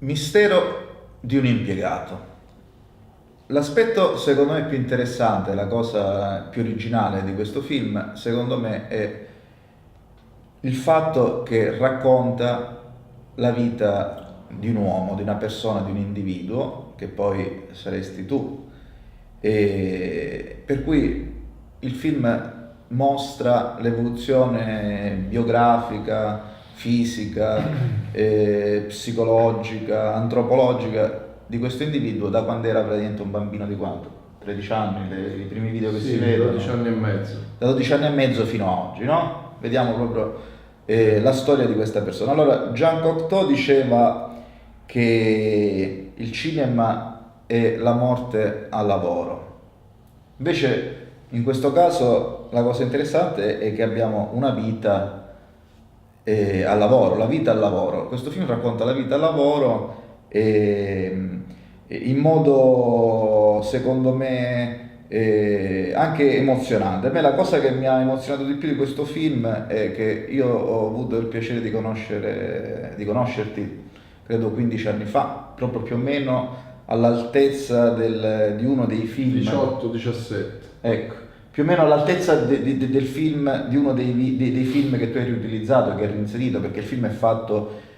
Mistero di un impiegato. L'aspetto secondo me più interessante, la cosa più originale di questo film, secondo me, è il fatto che racconta la vita di un uomo, di una persona, di un individuo, che poi saresti tu. E per cui il film mostra l'evoluzione biografica, fisica, psicologica, antropologica di questo individuo da quando era praticamente un bambino di quanto? 13 anni, i primi video che si Sì, vedono. 12 anni e mezzo. Da 12 anni e mezzo fino a oggi, no? Vediamo proprio la storia di questa persona. Allora, Jean Cocteau diceva che il cinema è la morte al lavoro. Invece, in questo caso, la cosa interessante è che abbiamo una vita al lavoro, la vita al lavoro. Questo film racconta la vita al lavoro in modo, secondo me, anche emozionante. A me la cosa che mi ha emozionato di più di questo film è che io ho avuto il piacere di conoscerti, credo 15 anni fa, proprio più o meno all'altezza di uno dei film. 18-17. Ecco, più o meno all'altezza del film, di uno dei film che tu hai riutilizzato, che hai reinserito, perché il film è fatto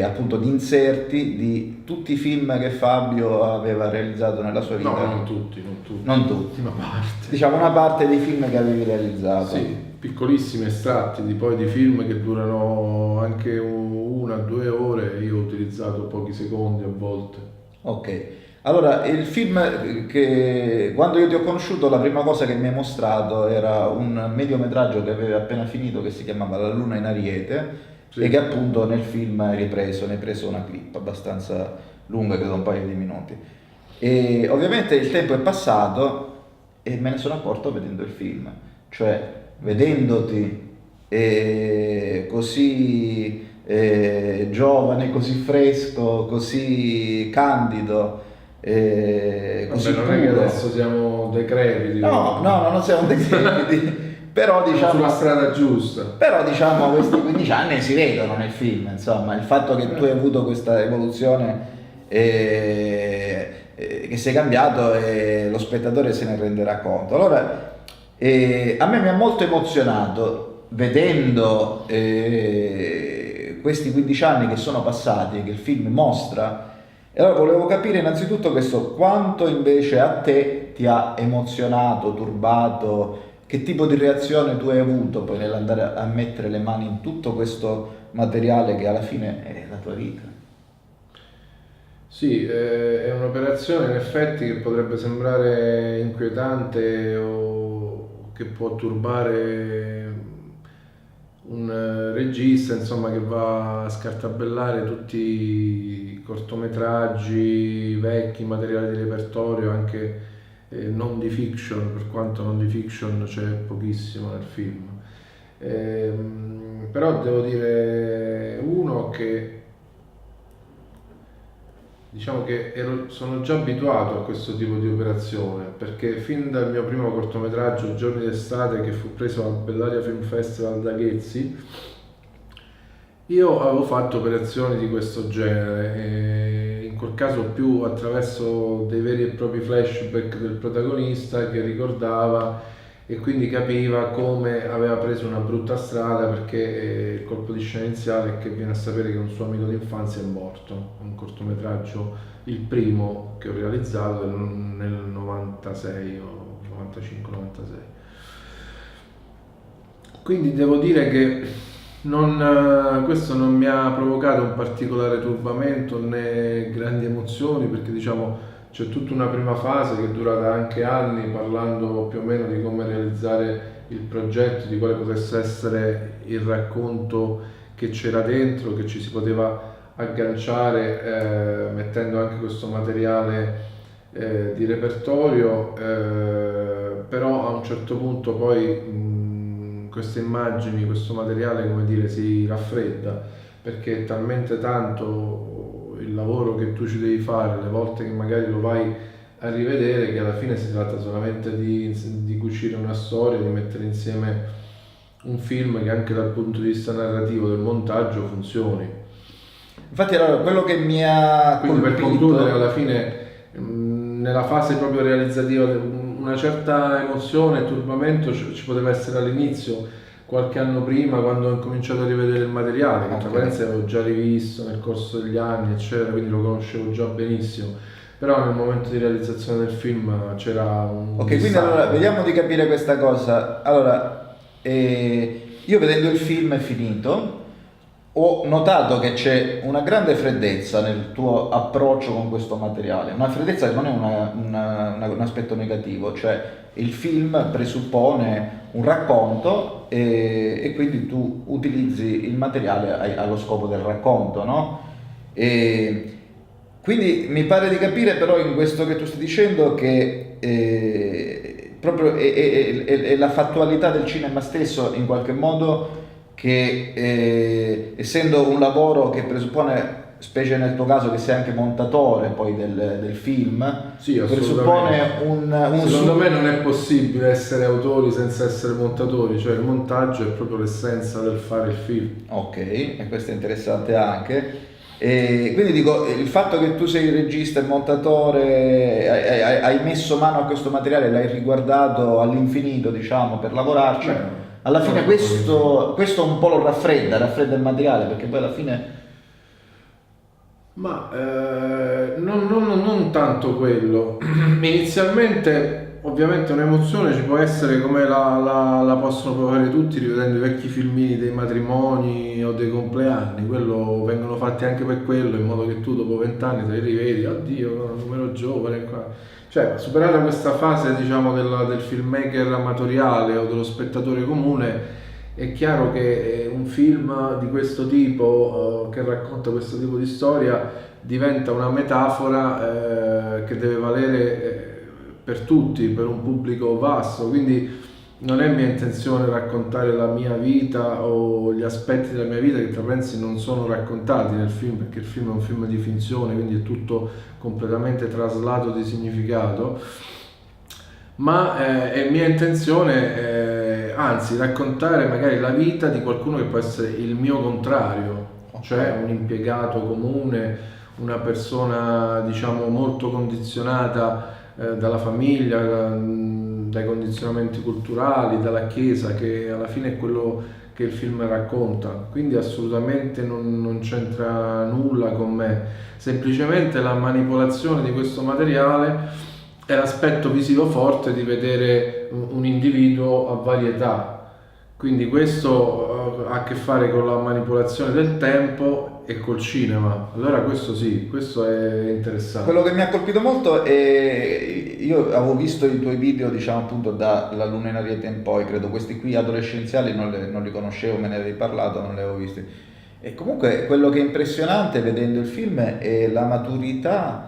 appunto di inserti di tutti i film che Fabio aveva realizzato nella sua vita. No, non tutti. Non tutti. Una parte. Diciamo una parte dei film che avevi realizzato. Sì, piccolissimi estratti di film che durano anche 1 o 2 ore. Io ho utilizzato pochi secondi a volte. Ok, allora il film che quando io ti ho conosciuto la prima cosa che mi hai mostrato era un mediometraggio che avevi appena finito che si chiamava La luna in Ariete Sì. e che appunto nel film hai ripreso, ne hai preso una clip abbastanza lunga, credo un paio di minuti. E ovviamente il tempo è passato e me ne sono accorto vedendo il film, cioè vedendoti così giovane, così fresco, così candido, così Vabbè, non è che puro. adesso siamo decrepiti. No, no, non siamo decrepiti, però Siamo diciamo, sulla strada giusta. però diciamo questi 15 anni si vedono nel film, insomma, il fatto che tu hai avuto questa evoluzione che sei cambiato e lo spettatore se ne renderà conto. Allora, a me mi ha molto emozionato vedendo questi 15 anni che sono passati, che il film mostra, e allora volevo capire innanzitutto questo, quanto invece a te ti ha emozionato, turbato, che tipo di reazione tu hai avuto poi nell'andare a mettere le mani in tutto questo materiale che alla fine è la tua vita. Sì, è un'operazione in effetti che potrebbe sembrare inquietante o che può turbare un regista, insomma, che va a scartabellare tutti i cortometraggi vecchi, materiali di repertorio, anche non di fiction, per quanto non di fiction c'è pochissimo nel film. Però devo dire uno che diciamo che sono già abituato a questo tipo di operazione perché fin dal mio primo cortometraggio Giorni d'estate, che fu preso al Bellaria Film Festival da Ghezzi, io avevo fatto operazioni di questo genere, e in quel caso più attraverso dei veri e propri flashback del protagonista che ricordava e quindi capiva come aveva preso una brutta strada, perché il colpo di scena iniziale è che viene a sapere che un suo amico d'infanzia è morto. Un cortometraggio, il primo che ho realizzato nel 96 o 95-96. Quindi devo dire che questo non mi ha provocato un particolare turbamento né grandi emozioni, perché diciamo c'è tutta una prima fase che è durata anche anni, parlando più o meno di come realizzare il progetto, di quale potesse essere il racconto che c'era dentro, che ci si poteva agganciare mettendo anche questo materiale di repertorio, però a un certo punto poi queste immagini, questo materiale, come dire, si raffredda, perché è talmente tanto il lavoro che tu ci devi fare, le volte che magari lo vai a rivedere, che alla fine si tratta solamente di cucire una storia, di mettere insieme un film che anche dal punto di vista narrativo del montaggio funzioni. Infatti allora, quello che mi ha Quindi per colpito... concludere, alla fine, nella fase proprio realizzativa, una certa emozione e turbamento ci poteva essere all'inizio, qualche anno prima, quando ho incominciato a rivedere il materiale, che tra Ok. parentesi avevo già rivisto nel corso degli anni, eccetera, quindi lo conoscevo già benissimo. Però nel momento di realizzazione del film c'era un Ok, quindi distacco. allora vediamo di capire questa cosa. Allora, io vedendo il film finito, ho notato che c'è una grande freddezza nel tuo approccio con questo materiale, una freddezza che non è un aspetto negativo, cioè il film presuppone un racconto e quindi tu utilizzi il materiale allo scopo del racconto, no? E quindi mi pare di capire però in questo che tu stai dicendo che proprio è la fattualità del cinema stesso in qualche modo che essendo un lavoro che presuppone, specie nel tuo caso che sei anche montatore poi del film, Sì, presuppone assolutamente. un Secondo me non è possibile essere autori senza essere montatori, cioè il montaggio è proprio l'essenza del fare il film. Ok, e questo è interessante anche. E quindi dico, il fatto che tu sei regista e montatore, hai messo mano a questo materiale, l'hai riguardato all'infinito, diciamo, per lavorarci, Beh, alla non fine proprio infinito. questo un po' lo raffredda il materiale, perché poi alla fine... Ma non tanto quello. Inizialmente, ovviamente, un'emozione ci può essere come la possono provare tutti rivedendo i vecchi filmini dei matrimoni o dei compleanni. Quello vengono fatti anche per quello, in modo che tu dopo 20 anni te li rivedi, oddio, come ero giovane qua. Cioè, superata questa fase, diciamo, del filmmaker amatoriale o dello spettatore comune, è chiaro che un film di questo tipo, che racconta questo tipo di storia, diventa una metafora che deve valere per tutti, per un pubblico vasto. Quindi non è mia intenzione raccontare la mia vita o gli aspetti della mia vita che tra parentesi non sono raccontati nel film, perché il film è un film di finzione, quindi è tutto completamente traslato di significato, ma è mia intenzione, anzi, raccontare magari la vita di qualcuno che può essere il mio contrario, cioè un impiegato comune, una persona diciamo molto condizionata dalla famiglia, dai condizionamenti culturali, dalla chiesa, che alla fine è quello che il film racconta. Quindi assolutamente non c'entra nulla con me, semplicemente la manipolazione di questo materiale è l'aspetto visivo forte di vedere un individuo a varietà. Quindi questo ha a che fare con la manipolazione del tempo e col cinema. Allora questo sì, questo è Quello interessante. che mi ha colpito molto è, io avevo visto i tuoi video, diciamo appunto dalla Luna in Ariete in poi, credo questi qui adolescenziali non li conoscevo, me ne avevi parlato, non li avevo visti. E comunque quello che è impressionante vedendo il film è la maturità,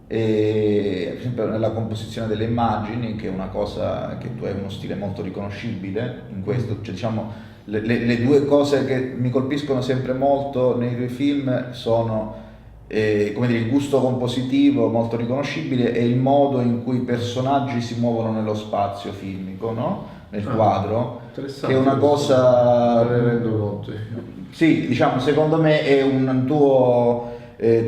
per esempio nella composizione delle immagini, che è una cosa che tu hai uno stile molto riconoscibile in questo, cioè diciamo le due cose che mi colpiscono sempre molto nei tuoi film sono come dire, il gusto compositivo molto riconoscibile e il modo in cui i personaggi si muovono nello spazio filmico, no? Nel Ah, quadro, che è interessante una questo, cosa, me ne rendo conto io. sì, diciamo, secondo me è un tuo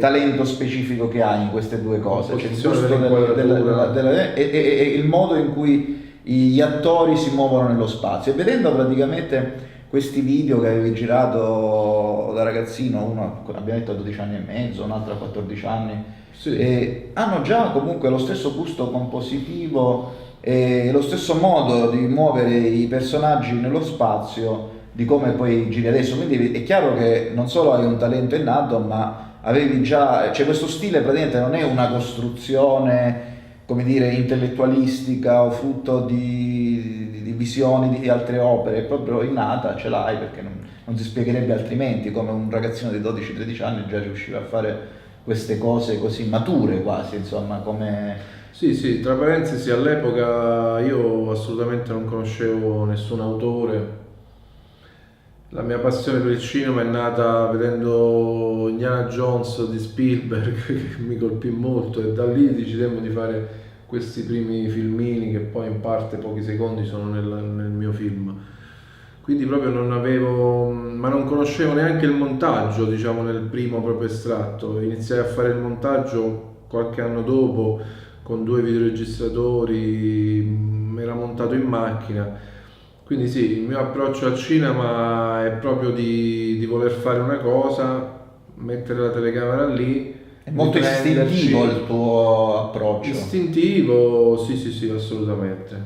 talento specifico che hai in queste due cose, cioè il Composizione gusto dell'inquadratura. e il modo in cui gli attori si muovono nello spazio. E vedendo praticamente questi video che avevi girato da ragazzino, uno abbiamo detto a 12 anni e mezzo, un altro a 14 anni, Sì, hanno già comunque lo stesso gusto compositivo e lo stesso modo di muovere i personaggi nello spazio di come poi giri adesso. Quindi è chiaro che non solo hai un talento innato, ma avevi già, cioè questo stile praticamente non è una costruzione, come dire, intellettualistica o frutto di visioni di altre opere, è proprio innata, ce l'hai perché non si spiegherebbe altrimenti come un ragazzino di 12-13 anni già riusciva a fare queste cose così mature quasi, insomma, come... sì, sì, tra parentesi all'epoca io assolutamente non conoscevo nessun autore. La mia passione per il cinema è nata vedendo Indiana Jones di Spielberg, che mi colpì molto, e da lì decidemmo di fare questi primi filmini che poi in parte pochi secondi sono nel mio film. quindi proprio non avevo, ma non conoscevo neanche il montaggio, diciamo, nel primo proprio estratto. Iniziai a fare il montaggio qualche anno dopo con due videoregistratori, era montato in macchina. Quindi sì, il mio approccio al cinema è proprio di voler fare una cosa, mettere la telecamera lì, È molto istintivo riprenderci. il tuo approccio. Istintivo, sì, sì, sì, assolutamente.